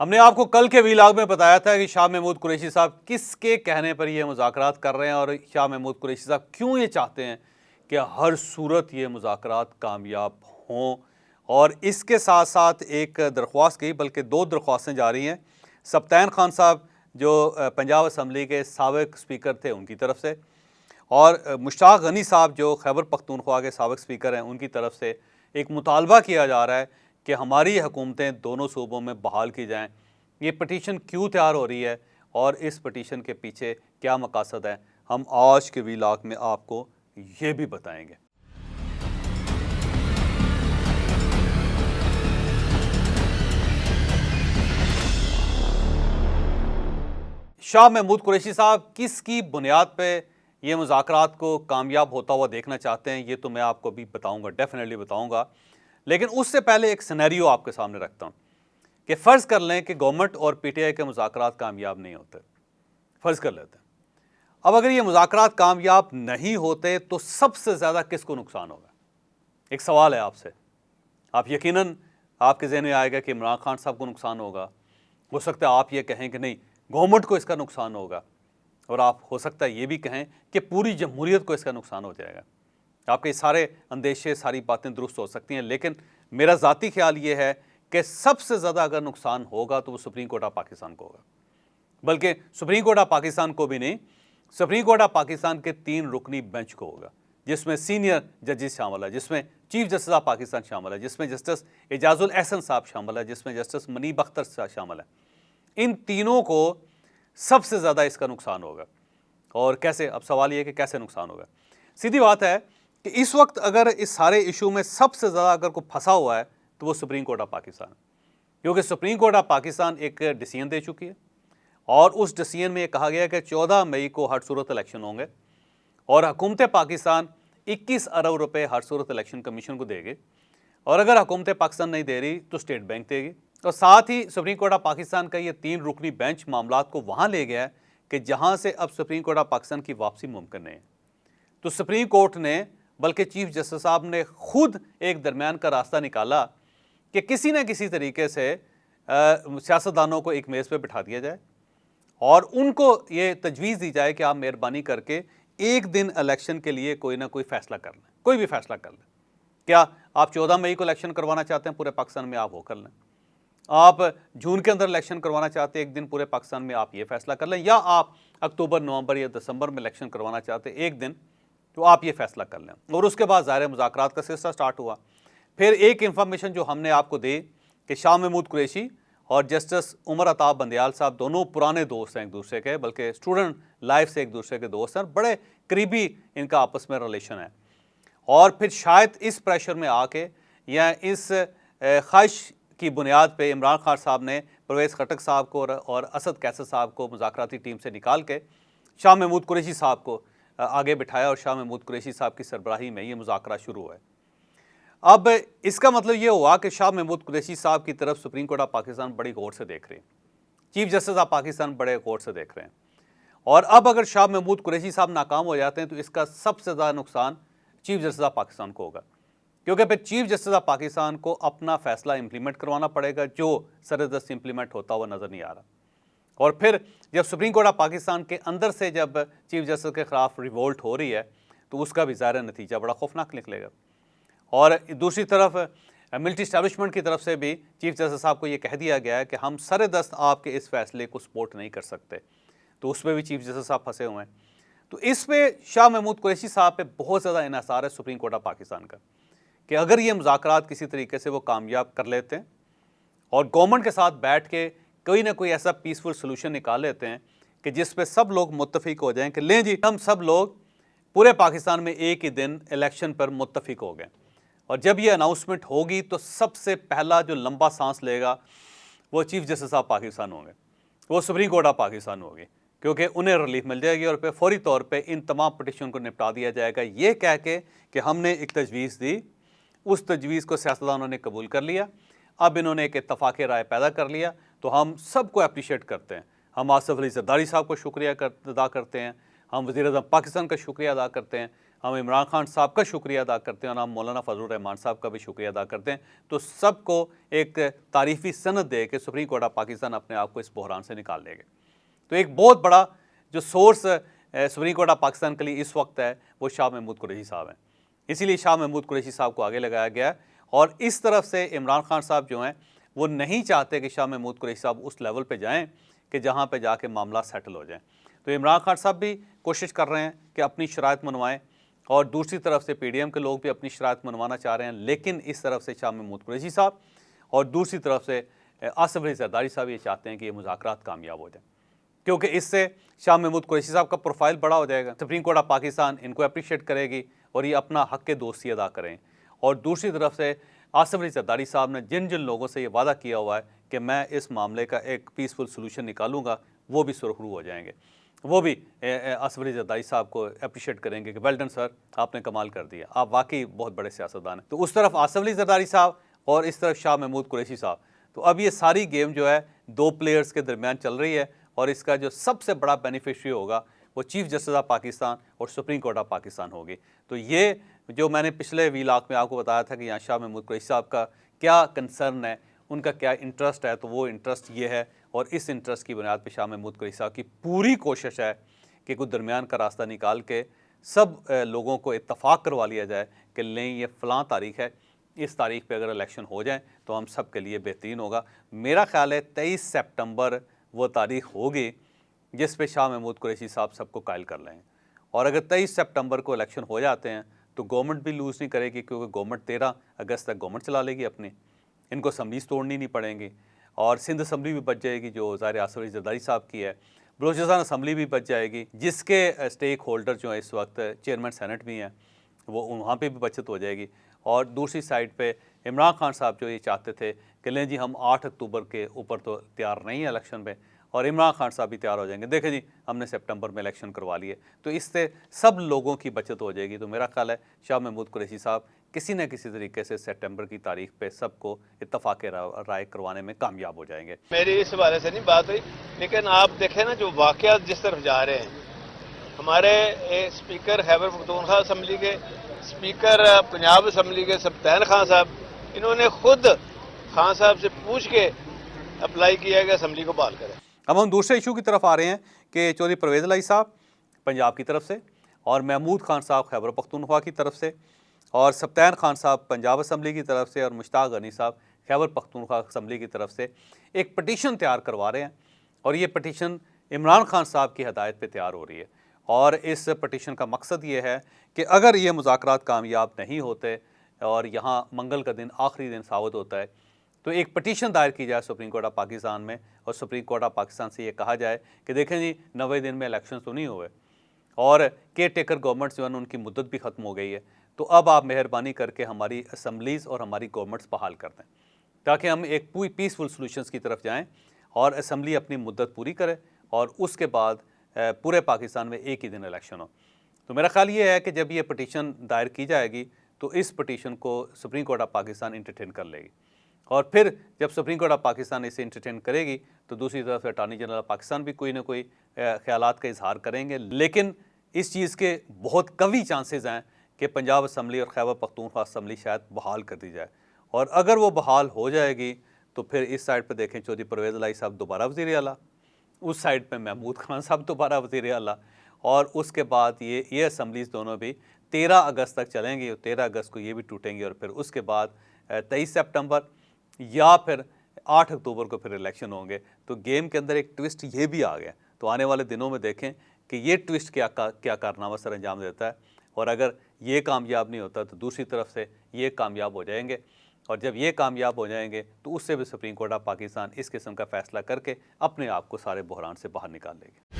हमने आपको कल के वीलॉग में बताया था कि शाह महमूद कुरैशी साहब किसके कहने पर ये मुज़ाकरात कर रहे हैं और शाह महमूद कुरैशी साहब क्यों ये चाहते हैं कि हर सूरत ये मुज़ाकरात कामयाब हों। और इसके साथ साथ एक दरख्वास्त की, बल्कि दो दरख्वास्तें जा रही हैं। सब्तैन खान साहब जो पंजाब असम्बली के साबिक़ स्पीकर थे उनकी तरफ से, और मुश्ताक गनी साहब जो खैबर पख्तूनख्वा के साबिक़ स्पीकर हैं उनकी तरफ से एक मुतालबा किया जा रहा है कि हमारी हुकूमतें दोनों सूबों में बहाल की जाएं। ये पटिशन क्यों तैयार हो रही है और इस पटिशन के पीछे क्या मकसद है, हम आज के वीलॉग में आपको ये भी बताएंगे। शाह महमूद कुरैशी साहब किसकी बुनियाद पे ये मुज़ाकरात को कामयाब होता हुआ देखना चाहते हैं, ये तो मैं आपको अभी बताऊंगा, डेफिनेटली बताऊंगा। लेकिन उससे पहले एक सिनेरियो आपके सामने रखता हूँ कि फ़र्ज़ कर लें कि गवर्नमेंट और पीटीआई के मुज़ाकरात कामयाब नहीं होते। फ़र्ज़ कर लेते हैं। अब अगर ये मुज़ाकरात कामयाब नहीं होते तो सबसे ज़्यादा किसको नुकसान होगा? एक सवाल है आपसे। आप यकीनन आपके ज़हन में आएगा कि इमरान खान साहब को नुकसान होगा। हो सकता है आप ये कहें कि नहीं, गवर्नमेंट को इसका नुकसान होगा, और आप हो सकता है ये भी कहें कि पूरी जमहूरियत को इसका नुकसान हो जाएगा। आपके सारे अंदेशे, सारी बातें दुरुस्त हो सकती हैं, लेकिन मेरा ज़ाती ख्याल ये है कि सबसे ज़्यादा अगर नुकसान होगा तो वो सुप्रीम कोर्ट ऑफ पाकिस्तान को होगा। बल्कि सुप्रीम कोर्ट ऑफ पाकिस्तान को भी नहीं, सुप्रीम कोर्ट ऑफ पाकिस्तान के 3 रुकनी बेंच को होगा, जिसमें सीनियर जजेस शामिल है, जिसमें चीफ जस्टिस ऑफ पाकिस्तान शामिल है, जिसमें जस्टिस एजाजुल एहसन साहब शामिल है, जिसमें जस्टिस मुनीब अख्तर साहब शामिल है। इन तीनों को सबसे ज़्यादा इसका नुकसान होगा। और कैसे? अब सवाल ये कि कैसे नुकसान होगा। सीधी बात है कि इस वक्त अगर इस सारे इशू में सबसे ज़्यादा अगर कोई फंसा हुआ है तो वो सुप्रीम कोर्ट ऑफ पाकिस्तान है, क्योंकि सुप्रीम कोर्ट ऑफ पाकिस्तान एक डिसीजन दे चुकी है और उस डिसीजन में ये कहा गया कि 14 मई को हर सूरत इलेक्शन होंगे और हुकूमत पाकिस्तान 21 अरब रुपए हर सूरत इलेक्शन कमीशन को देगी, और अगर हुकूमत पाकिस्तान नहीं दे रही तो स्टेट बैंक देगी। और साथ ही सुप्रीम कोर्ट ऑफ पाकिस्तान का ये 3 रुकनी बेंच मामलात को वहाँ ले गया है कि जहाँ से अब सुप्रीम कोर्ट ऑफ पाकिस्तान की वापसी मुमकिन नहीं है। तो सुप्रीम कोर्ट ने, बल्कि चीफ जस्टिस साहब ने खुद एक दरमियान का रास्ता निकाला कि किसी न किसी तरीके से सियासतदानों को एक मेज़ पे बिठा दिया जाए और उनको ये तजवीज़ दी जाए कि आप मेहरबानी करके एक दिन इलेक्शन के लिए कोई ना कोई फ़ैसला कर लें, कोई भी फ़ैसला कर लें। क्या आप 14 मई को इलेक्शन करवाना चाहते हैं पूरे पाकिस्तान में, आप वो कर लें। आप जून के अंदर इलेक्शन करवाना चाहते हैं एक दिन पूरे पाकिस्तान में, आप ये फ़ैसला कर लें। या आप अक्टूबर, नवंबर या दिसंबर में इलेक्शन करवाना चाहते हैं एक दिन, तो आप ये फ़ैसला कर लें। और उसके बाद ज़ाहिर मुज़ाकरात का सिलसिला स्टार्ट हुआ। फिर एक इन्फॉर्मेशन जो हमने आपको दी कि शाह महमूद कुरैशी और जस्टिस उमर अताब बंदियाल साहब दोनों पुराने दोस्त हैं एक दूसरे के, बल्कि स्टूडेंट लाइफ से एक दूसरे के दोस्त हैं, बड़े करीबी इनका आपस में रिलेशन है। और फिर शायद इस प्रेशर में आके या इस ख्वाहिश की बुनियाद पे इमरान खान साहब ने परवेज़ खटक साहब को और असद कैसर साहब को मुज़ाकराती टीम से निकाल के शाह महमूद कुरैशी साहब को आगे बिठाया और शाह महमूद कुरैशी साहब की सरबराही में ये मुज़ाकरा शुरू हुआ है। अब इसका मतलब ये हुआ कि शाह महमूद कुरैशी साहब की तरफ सुप्रीम कोर्ट ऑफ पाकिस्तान बड़ी गौर से देख रही है, चीफ जस्टिस ऑफ पाकिस्तान बड़े गौर से देख रहे हैं। और अब अगर शाह महमूद कुरैशी साहब नाकाम हो जाते हैं तो इसका सबसे ज़्यादा नुकसान चीफ जस्टिस ऑफ पाकिस्तान को होगा, क्योंकि फिर चीफ जस्टिस ऑफ पाकिस्तान को अपना फ़ैसला इम्प्लीमेंट करवाना पड़ेगा जो सरदस्त इम्प्लीमेंट होता हुआ नज़र नहीं आ रहा। और फिर जब सुप्रीम कोर्ट ऑफ पाकिस्तान के अंदर से जब चीफ जस्टिस के ख़िलाफ़ रिवोल्ट हो रही है तो उसका भी ज़ाहिर नतीजा बड़ा खौफनाक निकलेगा। और दूसरी तरफ मिलिट्री इस्टेब्लिशमेंट की तरफ से भी चीफ जस्टिस साहब को ये कह दिया गया है कि हम सरदस्त आपके इस फैसले को सपोर्ट नहीं कर सकते, तो उसमें भी चीफ जस्टिस साहब फंसे हुए हैं। तो इस पर शाह महमूद कुरैशी साहब पे बहुत ज़्यादा इन्हिसार है सुप्रीम कोर्ट ऑफ पाकिस्तान का कि अगर ये मुज़ाकरात किसी तरीके से वो कामयाब कर लेते हैं और गवर्नमेंट के साथ बैठ के कोई ना कोई ऐसा पीसफुल सोल्यूशन निकाल लेते हैं कि जिस पे सब लोग मुत्तफिक हो जाएं कि लें जी, हम सब लोग पूरे पाकिस्तान में एक ही दिन इलेक्शन पर मुत्तफिक हो गए, और जब ये अनाउंसमेंट होगी तो सबसे पहला जो लंबा सांस लेगा वो चीफ जस्टिस ऑफ पाकिस्तान होंगे, वो सुप्रीम कोर्ट ऑफ पाकिस्तान होगी, क्योंकि उन्हें रिलीफ मिल जाएगी और फिर फौरी तौर पे इन तमाम पटिशन को निपटा दिया जाएगा, ये कह के कि हमने एक तजवीज़ दी, उस तजवीज़ को सियासतदानों ने कबूल कर लिया, अब इन्होंने एक इत्तफाक़ राय पैदा कर लिया, तो हम सबको अप्रिशिएट करते हैं। हम आसिफ अली ज़रदारी साहब को शुक्रिया अदा करते हैं, हम वज़ीर-ए-आज़म पाकिस्तान का शुक्रिया अदा करते हैं, हम इमरान खान साहब का शुक्रिया अदा करते हैं और हम मौलाना फजलुर रहमान साहब का भी शुक्रिया अदा करते हैं। तो सबको एक तारीफ़ी सनद दे के सुप्रीम कोर्ट ऑफ पाकिस्तान अपने आप को इस बहरान से निकाल लेंगे। तो एक बहुत बड़ा जो source supreme court of Pakistan के लिए इस वक्त है वो शाह महमूद कुरैशी साहब हैं। इसीलिए शाह महमूद कुरैशी साहब को आगे लगाया गया है और इस तरफ से इमरान खान साहब जो हैं वो नहीं चाहते कि शाह महमूद कुरैशी साहब उस लेवल पे जाएं कि जहां पे जाके मामला सेटल हो जाएं। तो इमरान खान साहब भी कोशिश कर रहे हैं कि अपनी शराइत मनवाएं और दूसरी तरफ से PDM के लोग भी अपनी शराइत मनवाना चाह रहे हैं, लेकिन इस तरफ से शाह महमूद कुरैशी साहब और दूसरी तरफ से आसिफ अली जरदारी साहब ये चाहते हैं कि ये मुज़ाकरात कामयाब हो जाए, क्योंकि इससे शाह महमूद कुरैशी साहब का प्रोफाइल बड़ा हो जाएगा। सुप्रीम कोर्ट ऑफ पाकिस्तान इनको अप्रिशिएट करेगी और ये अपना हक़ के दोस्ती अदा करें। और दूसरी तरफ से आसिफ अली जरदारी साहब ने जिन जिन लोगों से ये वादा किया हुआ है कि मैं इस मामले का एक पीसफुल सोल्यूशन निकालूंगा, वो भी सुरखरू हो जाएंगे। वो भी आसिफ अली जरदारी साहब को अप्रिशिएट करेंगे कि वेल डन सर, आपने कमाल कर दिया, आप वाकई बहुत बड़े सियासतदान हैं। तो उस तरफ आसिफ अली जरदारी साहब और इस तरफ शाह महमूद कुरैशी साहब। तो अब ये सारी गेम जो है दो प्लेयर्स के दरमियान चल रही है और इसका जो सबसे बड़ा बेनिफिशियरी होगा वो चीफ जस्टिस ऑफ पाकिस्तान और सुप्रीम कोर्ट ऑफ पाकिस्तान होगी। तो ये जो मैंने पिछले वीलाग में आपको बताया था कि यहाँ शाह महमूद कुरैशी साहब का क्या कंसर्न है, उनका क्या इंटरेस्ट है, तो वो इंटरेस्ट ये है और इस इंटरेस्ट की बुनियाद पर शाह महमूद कुरैशी साहब की पूरी कोशिश है कि कुछ दरमियान का रास्ता निकाल के सब लोगों को इत्तफाक करवा लिया जाए कि नहीं, ये फ़लाँ तारीख है, इस तारीख पे अगर इलेक्शन हो जाए तो हम सब के लिए बेहतरीन होगा। मेरा ख्याल है 23 सितंबर वो तारीख होगी जिस पे शाह महमूद कुरैशी साहब सबको कायल कर लें। और अगर 23 सितंबर को इलेक्शन हो जाते हैं तो गवर्नमेंट भी लूज़ नहीं करेगी, क्योंकि गवर्नमेंट 13 अगस्त तक गवर्नमेंट चला लेगी अपनी, इनको असम्बलीज तोड़नी नहीं पड़ेंगी और सिंध असम्बली भी बच जाएगी जो ज़ाहिर आसिफ अली जरदारी साहब की है, बलूचिस्तान असम्बली भी बच जाएगी जिसके स्टेक होल्डर जो है इस वक्त चेयरमैन सेनेट भी हैं, वो वहाँ पे भी बचत हो जाएगी। और दूसरी साइड पे इमरान खान साहब जो ये चाहते थे कि लें जी हम 8 अक्टूबर के ऊपर तो तैयार नहीं है इलेक्शन पे, और इमरान खान साहब भी तैयार हो जाएंगे, देखें जी हमने सितंबर में इलेक्शन करवा लिए, तो इससे सब लोगों की बचत हो जाएगी। तो मेरा ख्याल है शाह महमूद कुरैशी साहब किसी न किसी तरीके से सितंबर की तारीख पे सबको इत्तफाक राय करवाने में कामयाब हो जाएंगे। मेरी इस बारे से नहीं बात हुई, लेकिन आप देखें ना जो वाक़यात जिस तरफ जा रहे हैं, हमारे स्पीकर खैबर पख्तूनख्वा असम्बली के, स्पीकर पंजाब असम्बली के सब्तैन खान साहब, इन्होंने खुद खान साहब से पूछ के अप्लाई किया कि असम्बली को बहाल करें। अब हम दूसरे इशू की तरफ आ रहे हैं कि चौधरी परवेज़ इलाही साहब पंजाब की तरफ से और महमूद खान साहब खैबर पख्तूनख्वा की तरफ से और सब्तैन खान साहब पंजाब असम्बली की तरफ से और मुश्ताक गनी साहब खैबर पख्तूनख्वा असम्बली की तरफ से एक पटिशन तैयार करवा रहे हैं। और ये पटिशन इमरान खान साहब की हदायत पे तैयार हो रही है और इस पटिशन का मकसद ये है कि अगर ये मुज़ाकरात कामयाब नहीं होते और यहाँ मंगल का दिन आखिरी दिन साबित होता है तो एक पटिशन दायर की जाए सुप्रीम कोर्ट ऑफ पाकिस्तान में और सुप्रीम कोर्ट ऑफ पाकिस्तान से ये कहा जाए कि देखें जी 90 दिन में इलेक्शन तो नहीं हुए और केयर टेकर गवर्नमेंट जो है उनकी मुद्दत भी ख़त्म हो गई है, तो अब आप मेहरबानी करके हमारी असम्बलीज़ और हमारी गवर्नमेंट्स बहाल कर दें ताकि हम एक पूरी पीसफुल सॉल्यूशंस की तरफ जाएं और असम्बली अपनी मुद्दत पूरी करे और उसके बाद पूरे पाकिस्तान में एक ही दिन इलेक्शन हो। तो मेरा ख्याल ये है कि जब ये पटिशन दायर की जाएगी तो इस पटिशन को supreme court of Pakistan entertain कर लेगी और फिर जब सुप्रीम कोर्ट ऑफ पाकिस्तान इसे इंटरटेन करेगी तो दूसरी तरफ अटॉर्नी जनरल ऑफ पाकिस्तान भी कोई ना कोई ख्यालात का इजहार करेंगे। लेकिन इस चीज़ के बहुत कवी चांसेस हैं कि पंजाब असम्बली और खैबर पख्तूनख्वा असम्बली शायद बहाल कर दी जाए, और अगर वो बहाल हो जाएगी तो फिर इस साइड पर देखें चौधरी परवेज़ इलाही साहब दोबारा वज़ीर आला, उस साइड पे महमूद खान साहब दोबारा वज़ीर आला, और उसके बाद ये असम्बलीज़ दोनों भी 13 अगस्त तक चलेंगी और 13 अगस्त को ये भी टूटेंगी और फिर उसके बाद 23 सितंबर या फिर 8 अक्टूबर को फिर इलेक्शन होंगे। तो गेम के अंदर एक ट्विस्ट ये भी आ गया। तो आने वाले दिनों में देखें कि ये ट्विस्ट क्या कारनामा सर अंजाम देता है, और अगर ये कामयाब नहीं होता तो दूसरी तरफ से ये कामयाब हो जाएंगे, और जब ये कामयाब हो जाएंगे तो उससे भी सुप्रीम कोर्ट ऑफ पाकिस्तान इस किस्म का फ़ैसला करके अपने आप को सारे बहरान से बाहर निकाल लेगी।